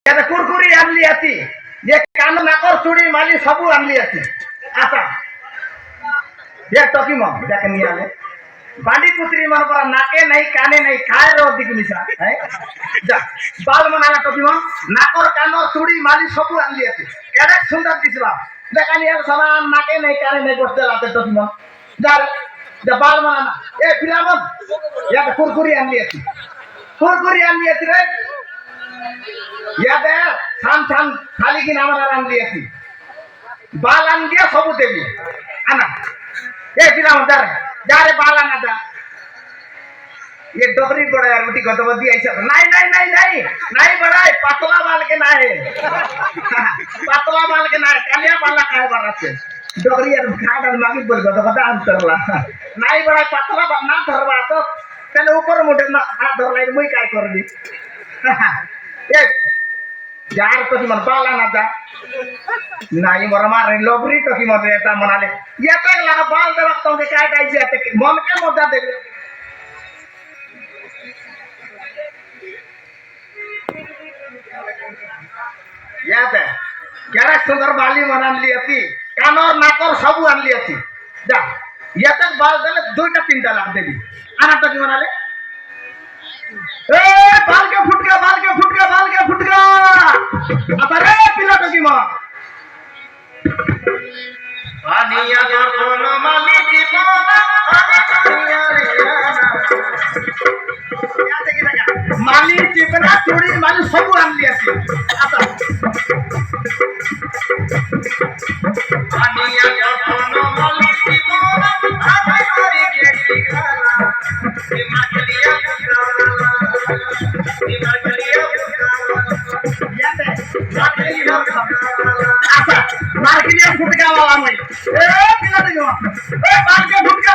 এটা কুরকুরি আনলি আছি যে কান নাকর চুড়ি মালি সবু আনলি আছি আচ্ছা যে টকি মম দেখে নিয়ে আলে বাড়ি পুত্রি মান পরা নাকে নাই কানে নাই খায় র দিকে মিশা হ্যাঁ যা বাল মানা টকি মম নাকর কানর চুড়ি মালি সবু আনলি আছি কেডে সুন্দর দিছলা দেখা নিয়ে সমান নাকে নাই কানে নাই করতে রাতে টকি মম যা যা বাল মানা এ ফিলামন এটা কুরকুরি আনলি আছি রে ইয়াদে ছান ছান খালি কি নাম আন দিয়েছি বাল আন দিয়া সবু দেবি আনা এ পিলাম যারে বাল আনা দা ये डोगरी बड़ा यार उठी गतो बदी ऐसा नहीं बड़ा पतला बाल के ना है पतला बाल के ना है कालिया बाल का है बाराते डोगरी यार खा डाल मागी बोल गतो बता अंतरला नहीं बड़ा पतला बाल ना धरवा तो तेने ऊपर मोटे ना हाथ धर लाई मुई काय कर दी ए यार तो मन बाला ना था नाही मोर मारे लोबरी तो की मत रेता मनाले ये तक लगा बाल दे वक्त के काय टाइप से मन के मुद्दा दे याद है क्या सुंदर बाली मनान ली थी कानर नाकर सब आन ली थी जा ये तक बाल देले दुईटा तीनटा लाग देबी आना तो की मनाले ए बाल के फुटका अरे पिला तो की मां पानिया दर्पण माली जीवन पानिया रे क्या देखी लगा माली जीवना थोड़ी माली सब आन लिया थी आता पानिया दर्पण माली जीवन आवे करी के दिखाला हिमाचलिया मार्केटिया फुटका वाला मैं ए पिला दे ए बाल के फुटका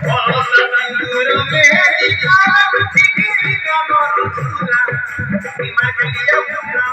ओ सतंदूर में दिखाला टिकरी का मोरचूला मार्केटिया फुटका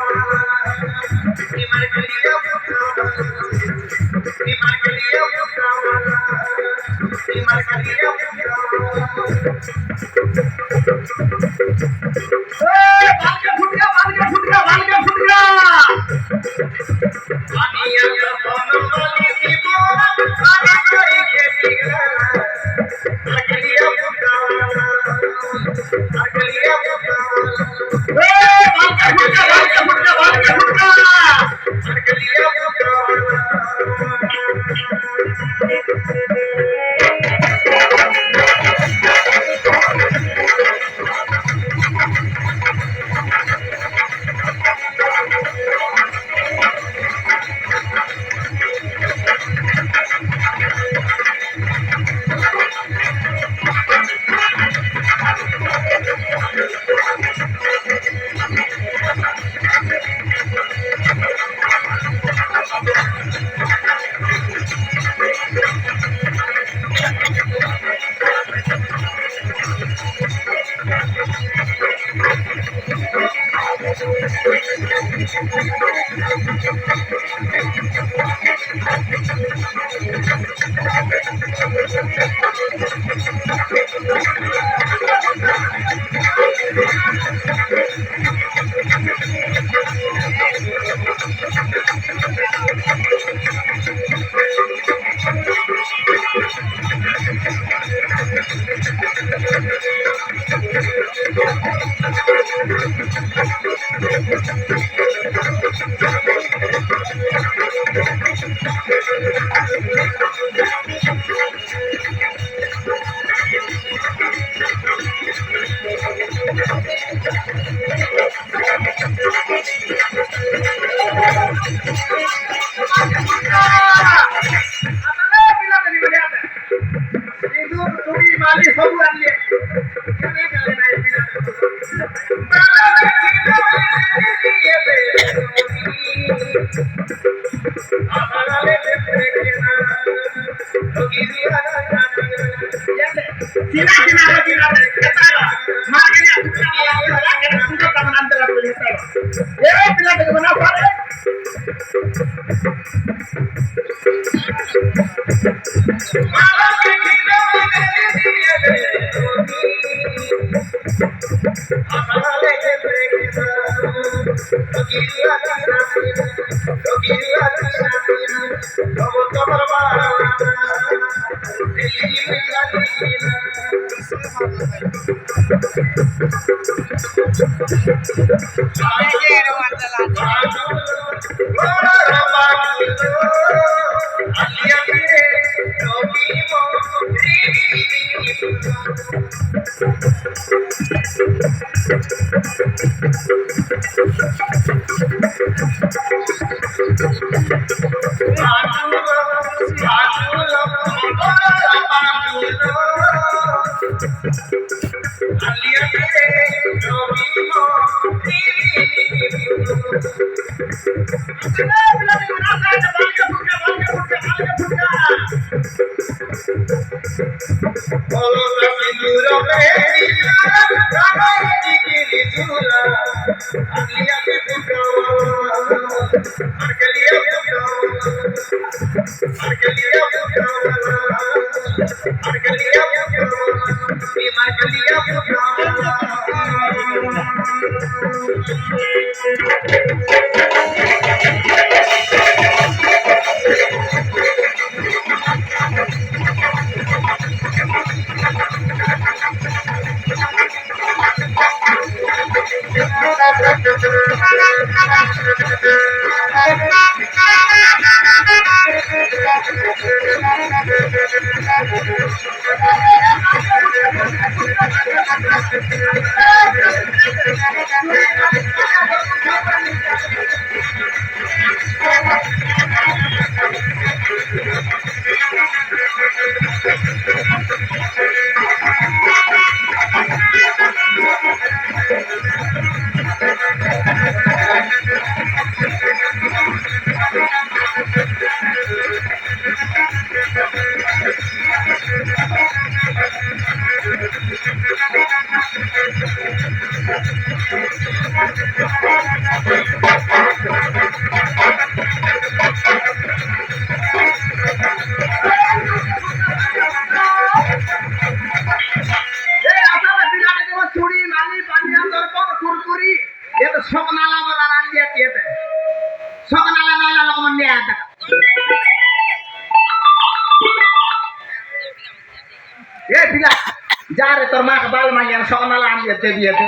যারে তোর মা বাল মাইয়া সকালবেলা আমি যেতে দিয়েছে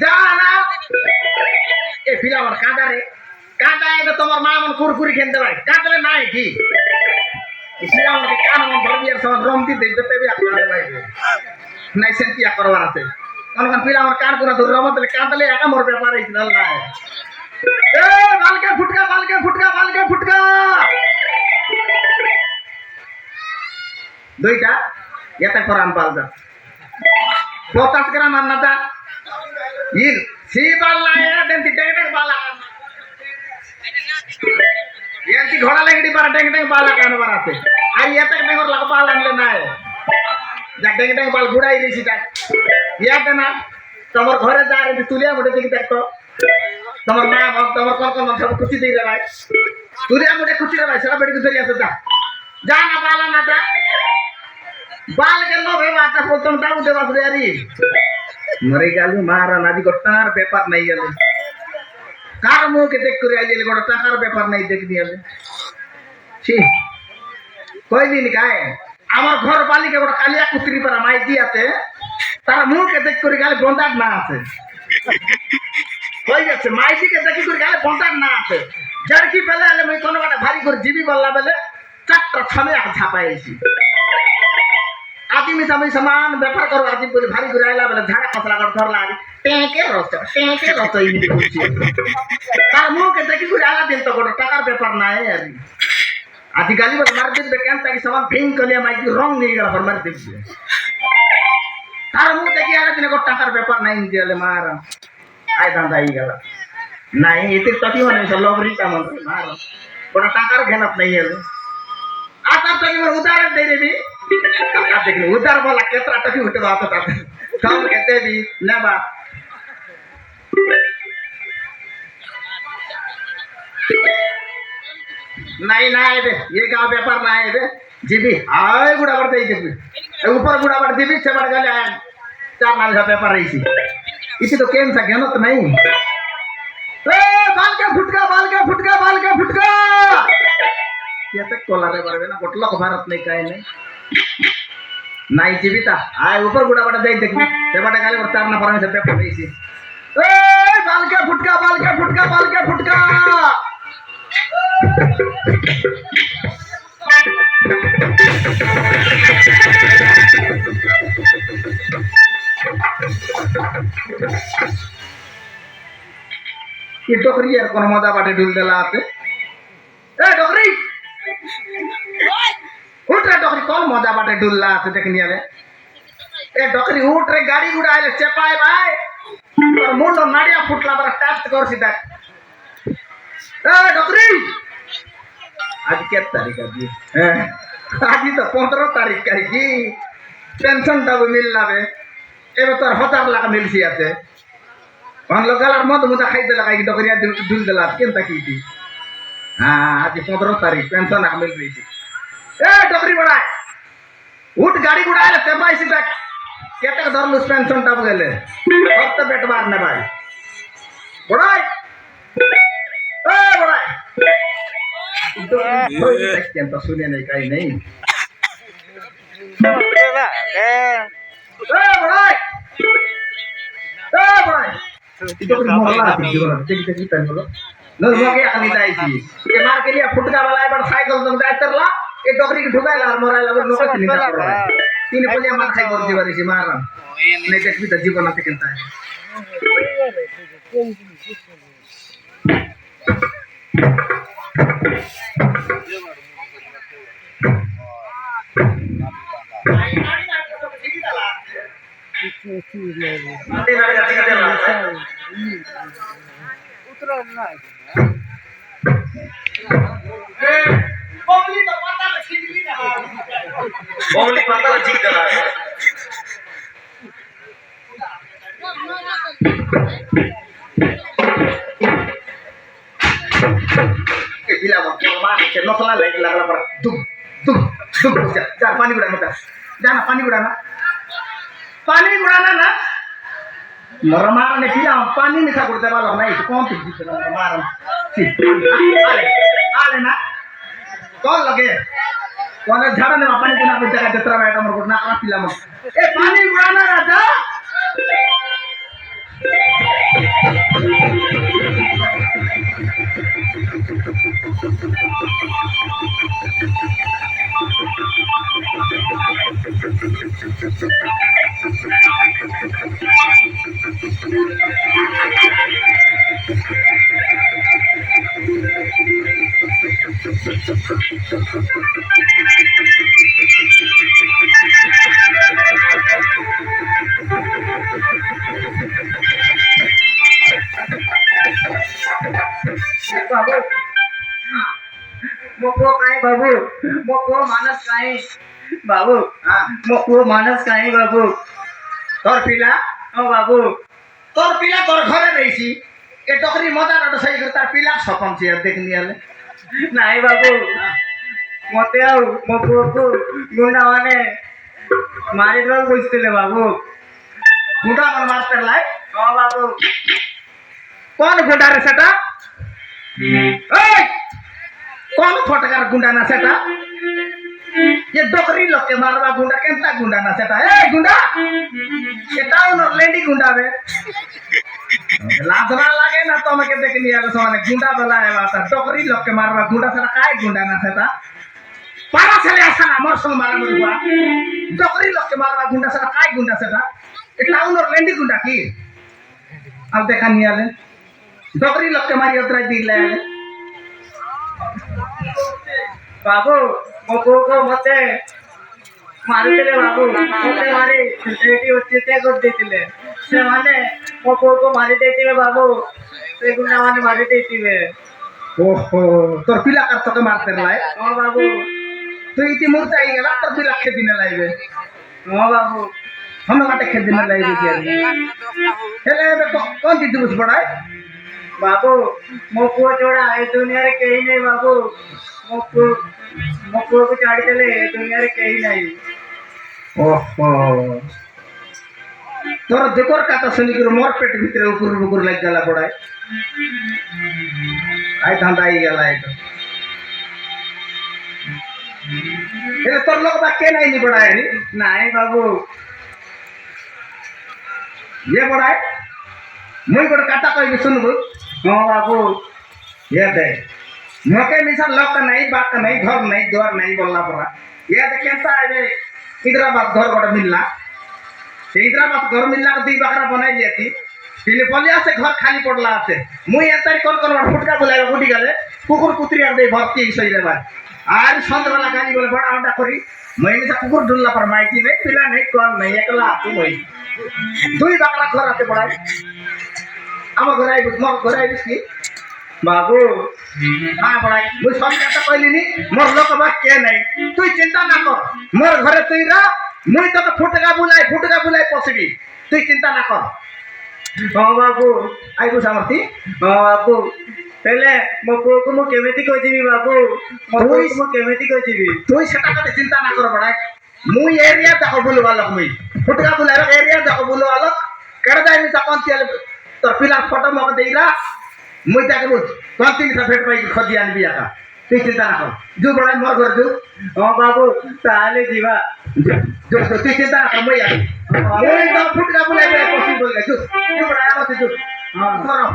যা না এ ফিলা আমার কাঁদারে কাঁদায় তো তোমার মা এমন কুরকুরি খেলতে পারে কাঁদলে নাই কি ফিলা আমাকে কান এমন ধরবিয়ার সময় রমতি দেখতে পেবি আপনার বাইরে নাই সেন্তিয়া করবার আছে কারণ ফিলা আমার কান করে ধরে রমতলে কাঁদলে একা মোর ব্যাপার হয়েছিল না এ বালকে ফুটকা বালকে ফুটকা বালকে ফুটকা দুইটা এটা করান পালদা 50 গ্রাম আন্নাটা ইল সি বালা এ দেন্তি টেক বালা এন্তি ঘোড়া লাগড়ি পারা টেক বালা কান বারাতে আই এতে নেগর লাগ বালা আনলে নাই যা টেক বাল ঘুরাই দিছি তা ইয়াতে না তোমার ঘরে যা রে তুলিয়া মুড়ে দেখি দেখতো তোমার মা বাপ তোমার কোন সব খুশি দেই রে ভাই তুলিয়া মুড়ে খুশি রে ভাই সারা বেড়ি ধরি আছে যা যা না বালা না যা बाल के लो भाई बात बोलता हूँ दाऊ देवा यारी मरे गाली मारा नादी को टार पेपर नहीं है कार मुंह के देख कर आई ले गोड़ा टार पेपर नहीं देख दिया ले ची कोई नहीं निकाय আমার ঘর বালিকে গোটা কালিয়া কুত্রি পারা মাই দিয়াতে তার মুখে দেখ করে গালে বন্দার না আছে হয়ে গেছে মাইদিকে দেখি করে গালে বন্দার না আছে জারকি বেলা এলে মই কোন বাটা ভারী করে জিবি বললা বেলে চারটা ছামে আ ছাপাইছি आदमी समय समान व्यापार करो आदमी पूरी भारी गुराइला बेले झाड़ा खसला कर धरला टेके रस इनी कुछ तार मुंह के देखि गुराइला दिन तो गोड़ टाकार व्यापार ना है यार आदि गाली बस मार दिन बेकान ताकि समान फिंग कलिया माई की रंग नहीं गला फरमार दे तार मुंह देखि आला दिन को टाकार व्यापार नहीं दिले मार आय दांदा ई गला नहीं इते तकी माने सब लोभरी का मन मार गोड़ टाकार घेनत नहीं है आता तकी मन उदाहरण दे रे भी देखिए उधर बोला केतरा टकी उठे आता था काम कहते भी ना बा नहीं ना है ये गांव व्यापार ना है जी भी आए गुड़ा बढ़ते ही देखिए ऊपर गुड़ा बढ़ती भी से बढ़ गया चार नाल का पेपर रही इसी तो केम सा ज्ञान तो नहीं बाल के फुटका ये तक कोलारे बरबे ना गोटलो को भारत नहीं काहे नहीं नाई जीविता आय ऊपर गुड़ा बड़ा देख देखी ते बड़ा गाली और चार ना परमे से पेपर रही ए बाल के फुटका ये डोकरी यार कोनो मजा बाटे डुल देला आते ए डोकरी उठ रे डोकरी कौन मजा बाटे डुल ला आते देखनी आले ए डोकरी उठ रे गाड़ी गुड़ा आले चपाए भाई और मुंडो नाडिया फुटला बरा टाच कर सीधा ए डोकरी आज क्या तारीख है आज तो 15 तारीख का की पेंशन तब मिल लावे ए तो 1000 लाख मिल सी आते हम लोग गलर मत मुदा खाई दे लगा डोकरिया दुल दला केनता की थी हां आज 15 तारीख पेंशन मिल रही थी ए डोकरी बड़ा उठ गाड़ी गुड़ाए ते भाई सीधा केतक धरलु पेंशन तब गेले अब तो बेट मारने भाई बड़ाई ए बड़ाई तो सुने नहीं कहीं नहीं itu mola juga jadi kita dulu lalu mau kayak anita isi ये मार के लिए फुटका वाला है बड़ा साइकिल तुम डाइटर ला ये डोकरी की ढुकाई ला मोरा ला लोग का नहीं कर रहा है तीन पुलिया मार खाई कर दीवारी से मार नहीं देख भी तो जीवन आते कहता है पानी उड़ाना ना मरमार ने पिला पानी में था करते वाला नहीं तो कौन थी जिसने मरमार आले ना कौन लगे कौन झाड़ा ने पानी देना पे जगह जतरा बैठा मर को ना पिला मत ए पानी उड़ाना राजा बाबू मोको मानस काहे बाबू हां मोको मानस काहे बाबू तोर पिला ओ बाबू तोर पिला तोर घरे रहीसी ए टोकरी मजा रट सही करता पिला सपन से देखनी आले नाही बाबू मते आउ मोको को गुंडा माने मारे दो बुझतले बाबू गुंडा मन मास्टर लाई ओ बाबू कौन गुंडा रे सेटा ए कौन फटकार गुंडा ना सेटा ये डोकरी लोग के मारवा गुंडा केंता गुंडा ना सेटा ए गुंडा ये टाउन और लेंडी गुंडा बे लाजरा लागे ना तो मैं के देखनी आले सोने गुंडा वाला है बात डोकरी लोग के मारवा गुंडा सेटा काय गुंडा ना सेटा पारा चले आसा ना मोर संग मारा मुआ डोकरी लोग के मारवा गुंडा सेटा काय गुंडा सेटा ये टाउन और लेंडी गुंडा की अब देखा नहीं आले डोकरी लोग के मारी उतरा दी ले बाबू मोको को मते मारते बाबू मते मारे एटी उच्चते कर देतिले से माने मोको को मारी देतिवे बाबू से गुंडा माने मारी देतिवे ओहो तोर पिला कर तो मारते लाए ओ बाबू तो इति मूर्ति आई गेला तोर पिला खे दिन लाइबे ओ बाबू हम माटे खे दिन लाइबे के हेले बे कौन दी दुस बड़ाई बाबू मोको जोड़ा है दुनिया रे कहीं नहीं बाबू मोको मोको को चाड़ी चले दुनिया रे कहीं नहीं ओहो তোর দুকর কথা শুনি করে মোর পেট ভিতরে উকুর বুকুর লাগ গেলা পড়ায় আই ধান্দা আই গেলা এটা એટલે তোর লোক বা কে নাই নি পড়ায় নাই বাবু ये পড়ায় মুই গোটে কথা কইবি শুনবু হ্যাঁ বাবু ये दे मोके मिसा लोक नहीं बात नहीं घर नहीं द्वार नहीं बोलना पड़ा ये दे केंता आवे हैदराबाद घर गोटे मिलला हैदराबाद घर मिलला के दुई बकरा बनाई दियती तिने पलिया से घर खाली पड़ला আছে মুই এতাই কোন কোন ফুটকা বলাইবা বুটি গেলে কুকুর কুতরি আর দেই ভর্তি সইলে ভাই আর সন্ধ্যাবেলা গাড়ি বলে বড় আউটা করি মই মিছা কুকুর ঢুললা পর মাইকি নেই পিলা নেই কোন নেই একলা আছি মই দুই বকরা ঘর আছে পড়াই আমার ঘরে আইব মোর ঘরে আইবিস কি বাবু হ্যাঁ পড়াই মুই সব কথা কইলিনি মোর লোক বা কে নাই তুই চিন্তা না কর মোর ঘরে তুই রা মুই তোকে ফুটকা বুলাই পসিবি তুই চিন্তা না কর हाँ बाबू आई को सामर्थी हाँ बाबू पहले मो पुओ को मो केमिति कहजिबी बाबू मो पुओ को मो केमिति कहजिबी तुई सेटा कते चिंता ना कर बड़ाय मुई एरिया देखो बोल वाला मुई फुटका बुलाय एरिया देखो बोल वाला केड़ जाय नि तकन तिल तोर पिला फोटो मक देइला मुई ताके बोल कोन तीन सा भेट पाई खदी आनबी आका तुई चिंता ना कर जो बड़ाय मोर घर जो हाँ बाबू ताले जीवा जो तुई चिंता ना कर मुई आबी मुई तो फुटका बुलाय पॉसिबल है जो बड़ाय मत जो हां करो